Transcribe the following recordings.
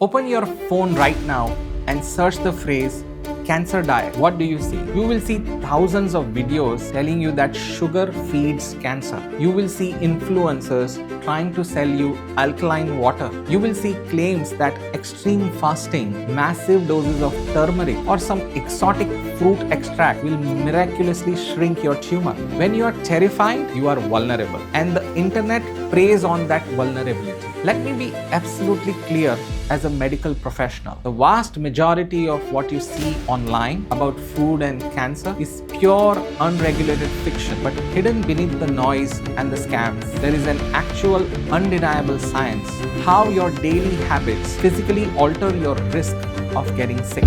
Open your phone right now and search the phrase cancer diet. What do you see? You will see thousands of videos telling you that sugar feeds cancer. You will see influencers trying to sell you alkaline water. You will see claims that extreme fasting, massive doses of turmeric, or some exotic fruit extract will miraculously shrink your tumor. When you are terrified, you are vulnerable, and the internet preys on that vulnerability. Let me be absolutely clear as a medical professional. The vast majority of what you see online about food and cancer is pure, unregulated fiction. But hidden beneath the noise and the scams, there is an actual, undeniable science. How your daily habits physically alter your risk of getting sick.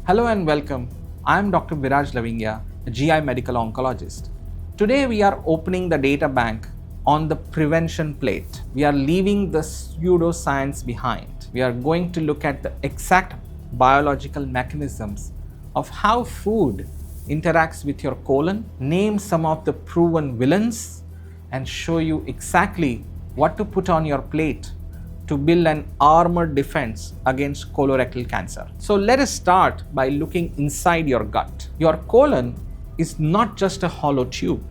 Hello and welcome. I am Dr. Viraj Lavingia, a GI medical oncologist. Today we are opening the data bank on the prevention plate. We are leaving the pseudoscience behind. We are going to look at the exact biological mechanisms of how food interacts with your colon, name some of the proven villains, and show you exactly what to put on your plate to build an armored defense against colorectal cancer. So let us start by looking inside your gut. Your colon is not just a hollow tube.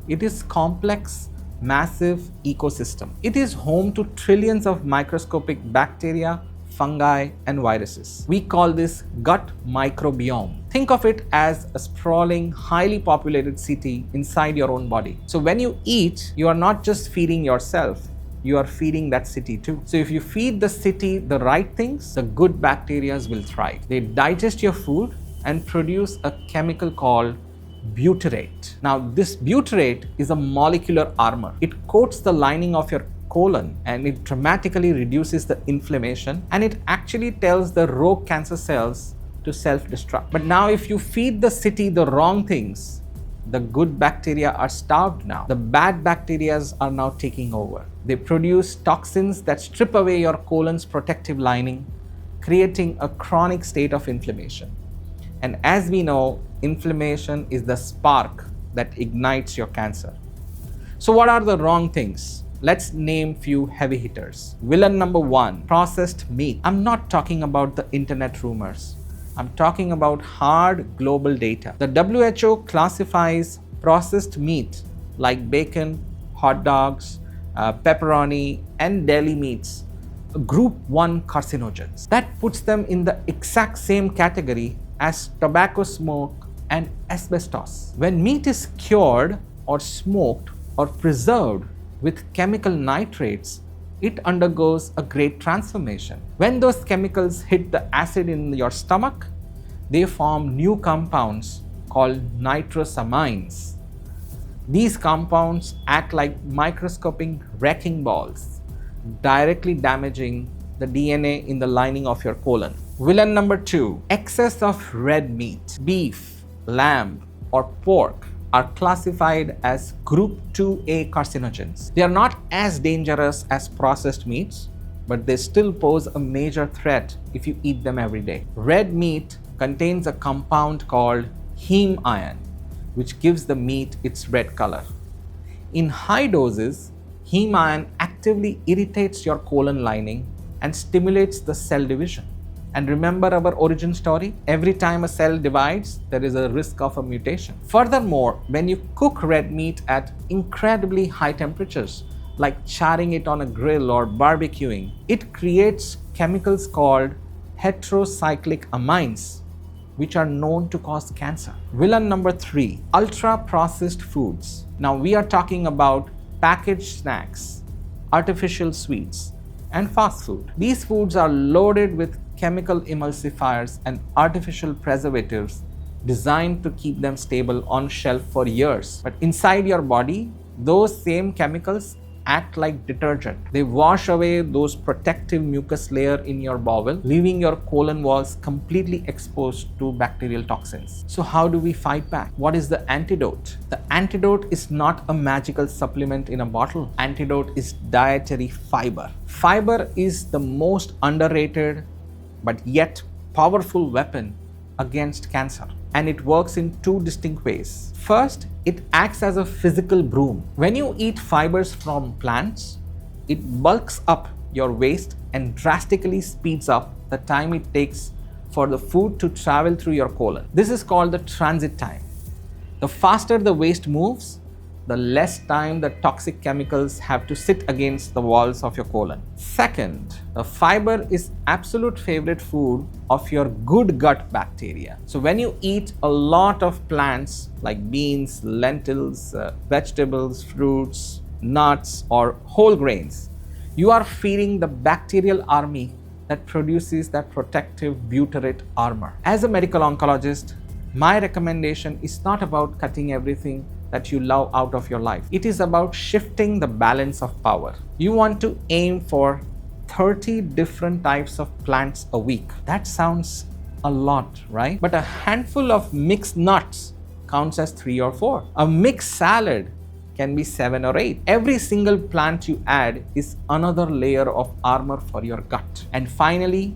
It is complex, massive ecosystem. It is home to trillions of microscopic bacteria, fungi, and viruses. We call this gut microbiome. Think of it as a sprawling, highly populated city inside your own body. So when you eat, you are not just feeding yourself, you are feeding that city too. So if you feed the city the right things, the good bacteria will thrive. They digest your food and produce a chemical called butyrate. Now this butyrate is a molecular armor. It coats the lining of your colon and it dramatically reduces the inflammation, and it actually tells the rogue cancer cells to self-destruct. But now if you feed the city the wrong things, the good bacteria are starved now. The bad bacteria are now taking over. They produce toxins that strip away your colon's protective lining, creating a chronic state of inflammation. And as we know, inflammation is the spark that ignites your cancer. So what are the wrong things? Let's name few heavy hitters. Villain number one, processed meat. I'm not talking about the internet rumors. I'm talking about hard global data. The WHO classifies processed meat like bacon, hot dogs, pepperoni, and deli meats group 1 carcinogens. That puts them in the exact same category as tobacco smoke and asbestos. When meat is cured or smoked or preserved with chemical nitrates, it undergoes a great transformation. When those chemicals hit the acid in your stomach, they form new compounds called nitrosamines. These compounds act like microscopic wrecking balls, directly damaging the DNA in the lining of your colon. Villain number two, excess of red meat. Beef, lamb, or pork are classified as group 2A carcinogens. They are not as dangerous as processed meats, but they still pose a major threat if you eat them every day. Red meat contains a compound called heme iron, which gives the meat its red color. In high doses, heme iron actively irritates your colon lining and stimulates the cell division. And remember our origin story? Every time a cell divides, there is a risk of a mutation. Furthermore, when you cook red meat at incredibly high temperatures, like charring it on a grill or barbecuing, it creates chemicals called heterocyclic amines, which are known to cause cancer. Villain number three, ultra-processed foods. Now we are talking about packaged snacks, artificial sweets, and fast food. These foods are loaded with chemical emulsifiers and artificial preservatives designed to keep them stable on shelf for years. But inside your body, those same chemicals act like detergent. They wash away those protective mucus layer in your bowel, leaving your colon walls completely exposed to bacterial toxins. So how do we fight back? What is the antidote? The antidote is not a magical supplement in a bottle. Antidote is dietary fiber. Fiber is the most underrated but yet powerful weapon against cancer. And it works in two distinct ways. First, it acts as a physical broom. When you eat fibers from plants, it bulks up your waste and drastically speeds up the time it takes for the food to travel through your colon. This is called the transit time. The faster the waste moves, the less time the toxic chemicals have to sit against the walls of your colon. Second, the fiber is absolute favorite food of your good gut bacteria. So when you eat a lot of plants like beans, lentils, vegetables, fruits, nuts, or whole grains, you are feeding the bacterial army that produces that protective butyrate armor. As a medical oncologist, my recommendation is not about cutting everything that you love out of your life. It is about shifting the balance of power. You want to aim for 30 different types of plants a week. That sounds a lot, right? But a handful of mixed nuts counts as 3 or 4. A mixed salad can be 7 or 8. Every single plant you add is another layer of armor for your gut. And finally,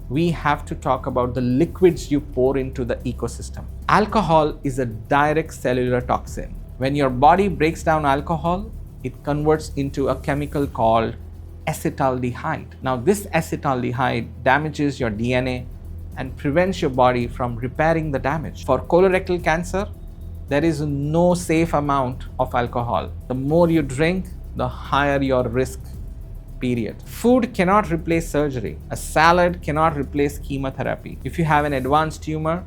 we have to talk about the liquids you pour into the ecosystem. Alcohol is a direct cellular toxin. When your body breaks down alcohol, it converts into a chemical called acetaldehyde. Now, this acetaldehyde damages your DNA and prevents your body from repairing the damage. For colorectal cancer, there is no safe amount of alcohol. The more you drink, the higher your risk. Period. Food cannot replace surgery. A salad cannot replace chemotherapy. If you have an advanced tumor,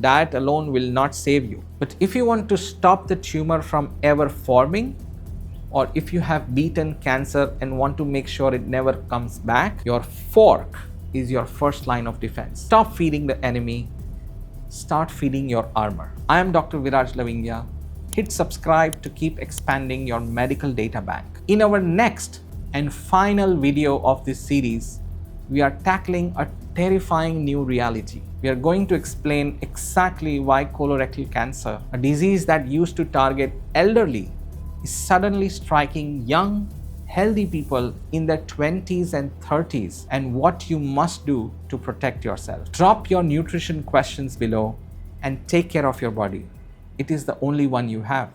diet alone will not save you. But if you want to stop the tumor from ever forming, or if you have beaten cancer and want to make sure it never comes back, your fork is your first line of defense. Stop feeding the enemy. Start feeding your armor. I am Dr. Viraj Lavingia. Hit subscribe to keep expanding your medical data bank. In our next and final video of this series, we are tackling a terrifying new reality. We are going to explain exactly why colorectal cancer, a disease that used to target elderly, is suddenly striking young, healthy people in their 20s and 30s, and what you must do to protect yourself. Drop your nutrition questions below and take care of your body. It is the only one you have.